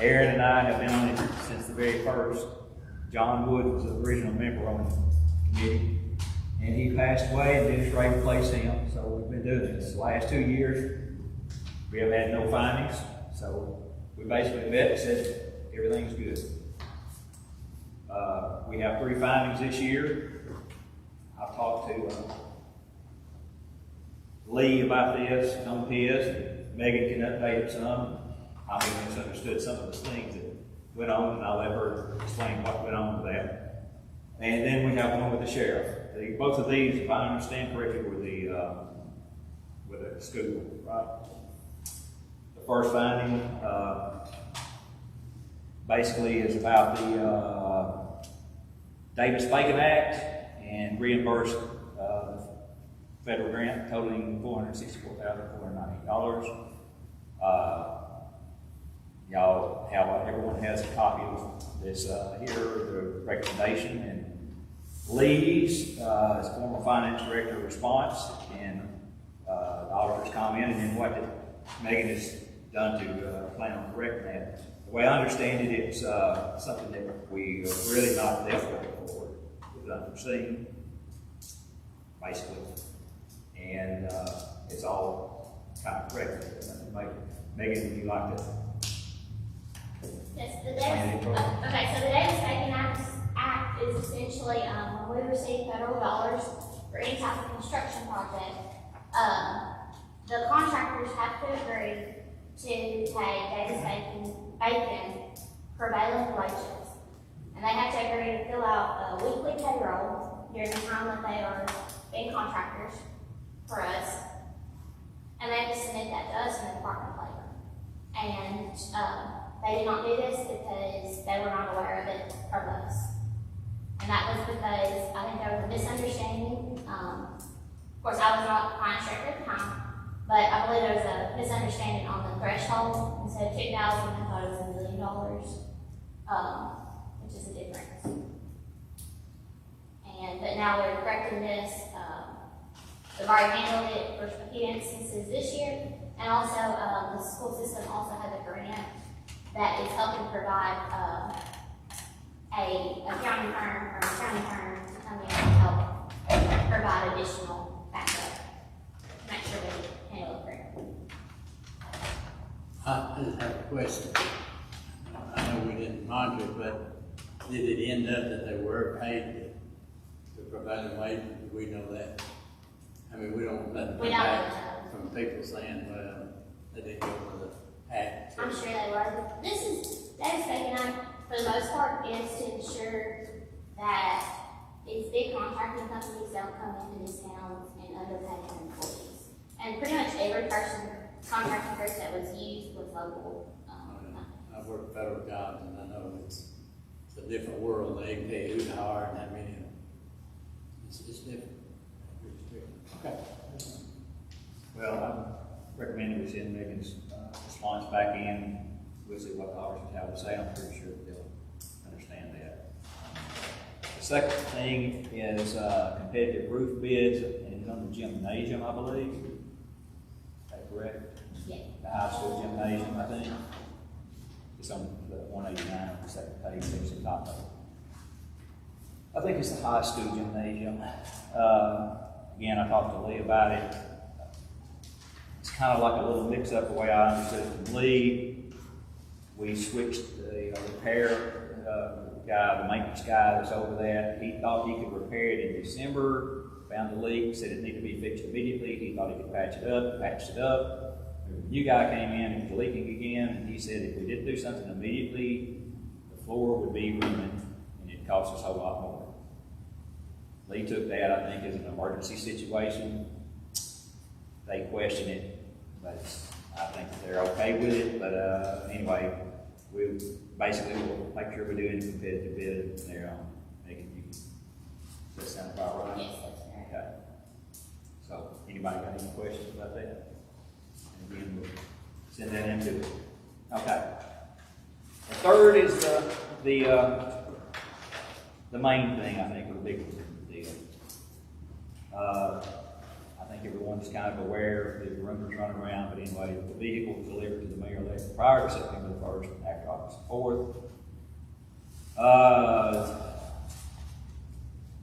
Aaron and I have been on it since the very first. John Wood was the original member on the committee, and he passed away, and Dennis Ray replaced him. So we've been doing this the last 2 years. We have had no findings, so we basically met and said everything's good. We have 3 findings this year. I've talked to Lee about this on his, and Megan can update some. I misunderstood some of the things that went on, and I'll let her explain what went on with that. And then we have one with the sheriff. Both of these, if I understand correctly, were the school, right? The first finding basically is about the Davis-Bacon Act and reimbursed federal grant totaling $464,490. Y'all have, everyone has a copy of this here, the recommendation, and Lee's, as former finance director, response, and the auditor's comment, and then what Megan has done to plan on correcting that. The way I understand it, it's something that we are really not there for. It's unforeseen, basically, and it's all kind of corrected. Megan, would you like to? Yes, okay, so the Davis-Bacon Act is essentially when we receive federal dollars for any type of construction project, the contractors have to agree to pay Davis-Bacon prevailing wages. And they have to agree to fill out a weekly payroll during the time that they are being contractors for us. And they have to submit that to us in the Department of Labor. And they did not do this because they were not aware of it from us. And that was because I think there was a misunderstanding. Of course, I was not finance director at the time, but I believe there was a misunderstanding on the threshold. Instead of $2,000, I thought it was $1 million, which is a difference. But now they're correcting this. They've already handled it for a few instances this year, and also the school system also has a grant that is helping provide a accounting firm or accounting firm to come in and help provide additional backup to make sure we handle it correctly. I just have a question. I know we didn't monitor it, but did it end up that they were paid the prevailing wage? Do we know that? I mean, we don't let them back from people saying, well, they didn't go for the act. I'm sure they were. This is Davis-Bacon Act, for the most part, is to ensure that these big contracting companies don't come into these towns and underpay their employees. And pretty much every contracting person that was used was local. I've worked federal jobs, and I know it's a different world. They can pay who to hire and how many. It's different. Okay. Well, I recommend we send Megan's response back in. We'll see what the auditors have to say. I'm pretty sure they'll understand that. The second thing is competitive roof bids, and it's on the gymnasium, I believe. Is that correct? Yeah. The high school gymnasium, I think. It's on the 189 on the second page, there's the top of it. I think it's the high school gymnasium. Again, I talked to Lee about it. It's kind of like a little mix-up the way I understood it from Lee. We switched the repair guy, the maintenance guy that's over that. He thought he could repair it in December, found the leak, said it needed to be fixed immediately. He thought he could patch it up, patched it up. The new guy came in and was leaking again, and he said if we didn't do something immediately, the floor would be ruined, and it'd cost us a whole lot more. Lee took that, I think, as an emergency situation. They question it, but I think that they're okay with it. But anyway, we basically will make sure we do any competitive bid there on making you. Does that sound about right? Yes, that's right. Okay. So, anybody got any questions about that? And again, we'll send that into it. Okay. The third is the main thing, I think, or the big deal. I think everyone's kind of aware of the rumors running around, but anyway, the vehicle was delivered to the mayor elect prior to September the 1st, after August 4th.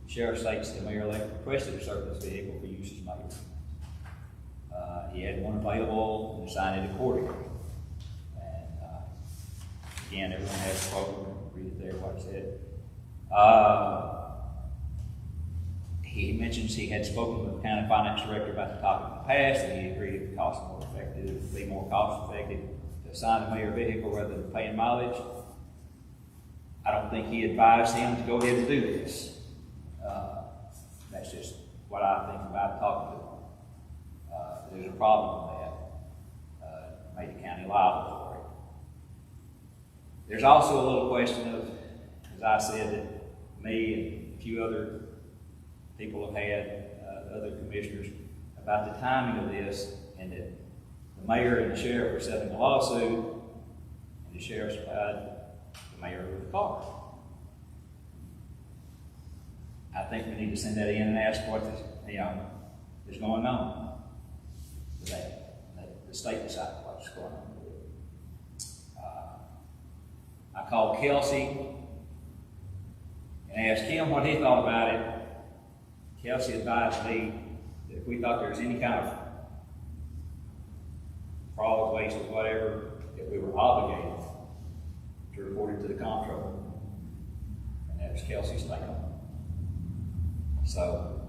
Sheriff states the mayor elect requested a surplus vehicle for use as mayor. He had one available and assigned it accordingly. And again, everyone has spoken, read it there, what it said. He mentions he had spoken with the county finance director about the topic in the past, and he agreed it would be more cost effective to assign a mayor vehicle rather than paying mileage. I don't think he advised him to go ahead and do this. That's just what I think about talking to him. There's a problem with that. Made the county liable for it. There's also a little question of, as I said, that me and a few other people have had, other commissioners, about the timing of this, and that the mayor and the sheriff are settling a lawsuit, and the sheriff supplied the mayor with a car. I think we need to send that in and ask what is going on with that. Let the state decide what's going on with it. I called Kelsey and asked him what he thought about it. Kelsey advised me that if we thought there was any kind of fraud, waste, or whatever, that we were obligated to report it to the comptroller. And that was Kelsey's take on it. So,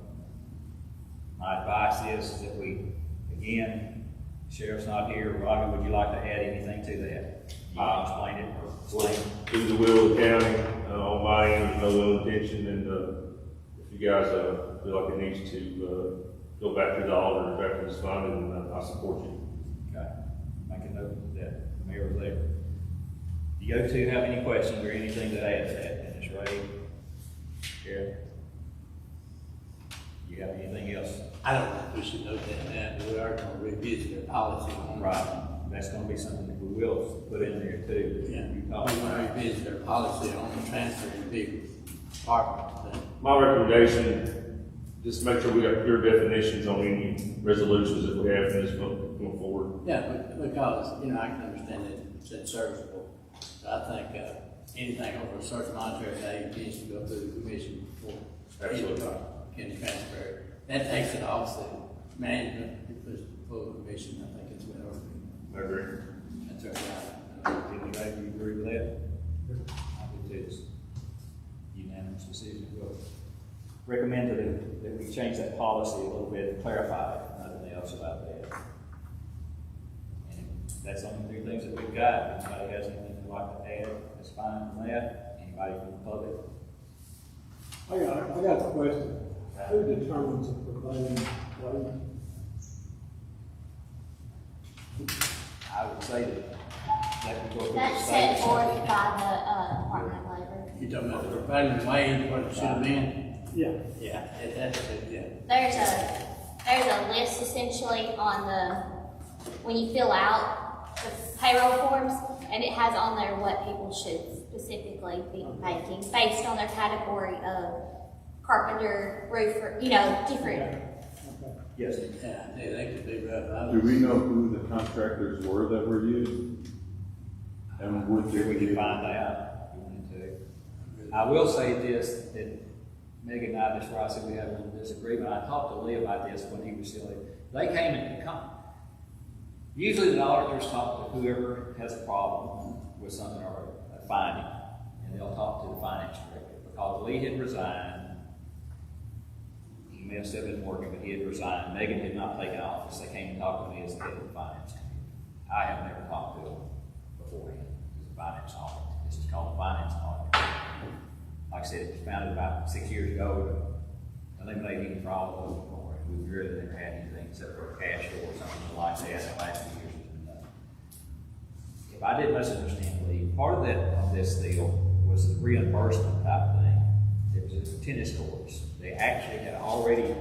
my advice is that we, again, the sheriff's not here. Robbie, would you like to add anything to that? I'll explain it. Well, through the will of the county, on my end, there's no ill intention, and if you guys feel like it needs to go back to the auditor after it's funded, then I support you. Okay. Make a note that the mayor was there. Do you two have any questions or anything to add to that, Dennis Ray? Sheriff? You got anything else? I don't think we should note that now, we are gonna revisit the policy on. Right. That's gonna be something that we will put in there too. Yeah, You we talk want to about. revisit our policy on the transferring vehicles department. My recommendation, just make sure we got clear definitions on any resolutions that we have in this book going forward. Yeah, because, I can understand that it's serviceable. But I think, anything over a certain monetary value needs to go through the commission before. Absolutely. Can transfer. That takes it off the management, it puts the full commission, I think it's what it would be. I agree. That's right. Dennis Ray, do you agree with that? I do too. It's unanimous decision. We'll recommend that we change that policy a little bit and clarify it, nothing else about that. And that's only three things that we've got. If anybody has anything they'd like to add, that's fine from that. Anybody from the public? I got a question. Who determines the prevailing wage? I would say that would go through the That's state. set forth by the Department of Labor. You talking about the prevailing wage, what it should have been? Yeah. Yeah, that's it, yeah. There's a list essentially on when you fill out the payroll forms, and it has on there what people should specifically be making based on their category of carpenter, roofer, different. Okay. Yes. Yeah, they could be rough. Do we know who the contractors were that were used? And would Sure, we there can be? find out if you wanted to. I will say this, that Megan and I, that's where I said we had a little disagreement. I talked to Lee about this when he was still there. They came in, usually the auditors talk to whoever has a problem with something or a finding, and they'll talk to the finance director. Because Lee had resigned, he may have still been working, but he had resigned. Megan had not taken office. They came and talked to me as the head of the finance committee. I have never talked to him beforehand. It was a finance audit. This is called a finance audit. Like I said, it was founded about 6 years ago to eliminate any fraud or more. We've really never had anything except for a cash flow or something like that in the last few years. If I didn't misunderstand Lee, part of this deal was the reimbursement type thing. It was the tennis courts. They actually had already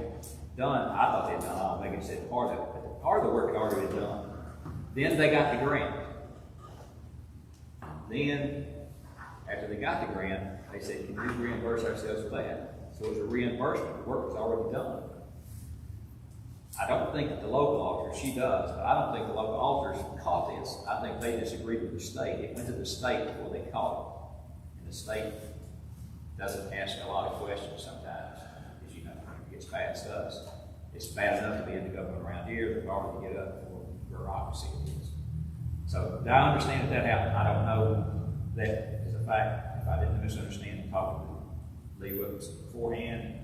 done, I thought they had done all, Megan said part of it, but part of the work had already been done. Then they got the grant. Then, after they got the grant, they said, can we reimburse ourselves for that? So it was a reimbursement, the work was already done. I don't think that the local auditor, she does, but I don't think the local auditors caught this. I think they disagreed with the state. It went to the state before they caught it. And the state doesn't ask a lot of questions sometimes, as you know, when it gets past us. It's bad enough to be in the government around here, they're hard to get up for bureaucracy it is. So, I understand that happened. I don't know that as a fact. If I didn't misunderstand and talk to Lee Wilkes beforehand,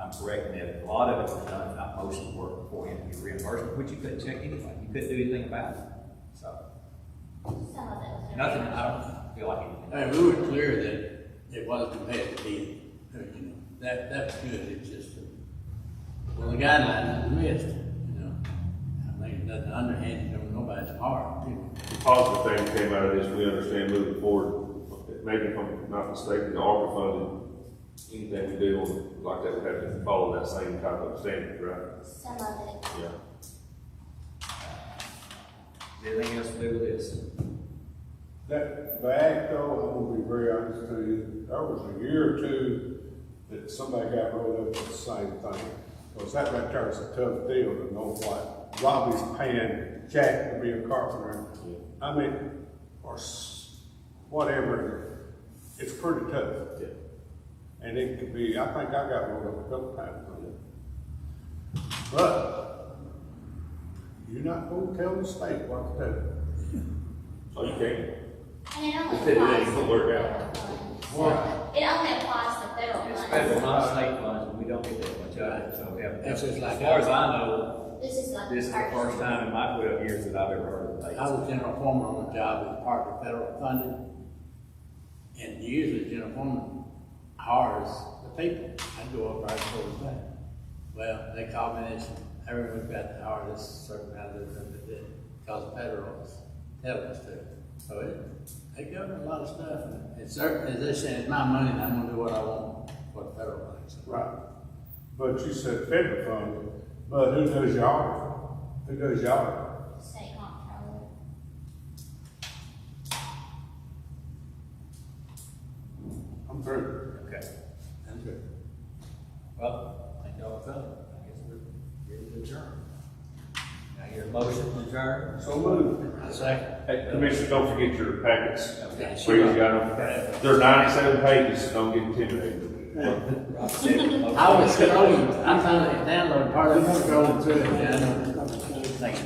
I'm correct in that a lot of it was done, if not most of the work beforehand to get reimbursement, which you couldn't check anyway. You couldn't do anything about it. So, Some of it was. nothing, I don't feel like anything. I mean, we were clear that it wasn't competitive bid, you know, that's good, it's just, well, the guidelines are missed, you know. I think nothing underhanded from nobody's part, you know. The positive thing that came out of this, we understand moving forward, maybe if I'm not mistaken, the ARPA funding, anything we do like that, we have to follow that same type of standard, right? Some of it. Yeah. Anything else to do with this? That, the act though, I'm gonna be very honest with you, there was a year or two that somebody got rolled up with the same thing. Because that right there is a tough deal to know what Robbie's paying Jack to be a carpenter. I mean, or whatever, it's pretty tough. Yeah. And it could be, I think I got rolled up a couple times on it. But, you're not gonna tell the state what to do. So you can. And it only If it applies didn't to work federal out. funds. Right. It only applies to federal It's funds. federal, not state funds, and we don't get that much of it, so we have. That's just like As far as I know, This is like. this is the first time in my 12 years that I've ever heard of it. I was general foreman on the job as part of federal funding, and usually general foreman hires the people. I'd go up right before the thing. Well, they called me and said, everyone's got to hire this certain amount of them that did, because the federals tell us to. So they govern a lot of stuff, and it's certain, as they say, it's my money, and I'm gonna do what I want for the federal money. So, Right. But you said federal funding, but who does your audit? Who does your audit? State comptroller. I'm through. Okay, that's good. well, thank y'all for coming. I guess we're ready to adjourn. Now, your motion to adjourn? So moved. Second. Hey, Commissioner, don't forget your packets. Okay. Where you got them. They're 97 pages, so don't get intimidated. Rob said, motion. I was scrolling, I'm trying to download part of it, scrolling through it, and I know